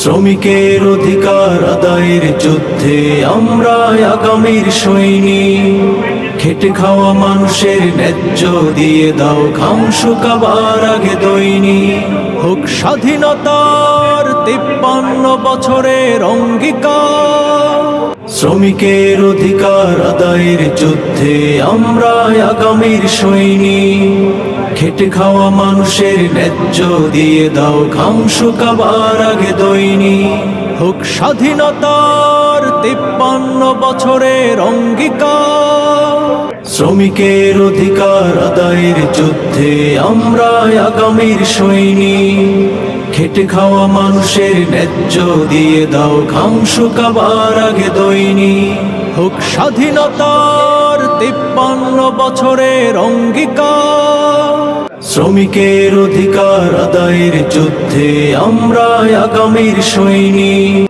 শ্রমিকের অধিকার আদায়ের যুদ্ধে আমরা আগামীর সৈনিক। খেটে খাওয়া মানুষের ন্যায্য দিয়ে দাও ঘাম শুকাবার আগে দৈনিক। হোক স্বাধীনতার 53 বছরের অঙ্গীকার। শ্রমিকের অধিকার আদায়ের যুদ্ধে আমরা আগামীর সৈনিক। খেটে খাওয়া মানুষের ন্যায্য দিয়ে দাও ঘাম শুকাবার আগে দৈনিক। হোক স্বাধীনতার 53 বছরের অঙ্গীকার। শ্রমিকের অধিকার আদায়ের যুদ্ধে আমরা আগামীর সৈনিক। খেটে খাওয়া মানুষের ন্যায্য দিয়ে দাও ঘাম শুকাবার আগে দৈনিক। হোক স্বাধীনতার 53 বছরের অঙ্গীকার। শ্রমিকের অধিকার আদায়ের যুদ্ধে আমরা আগামীর সৈনিক।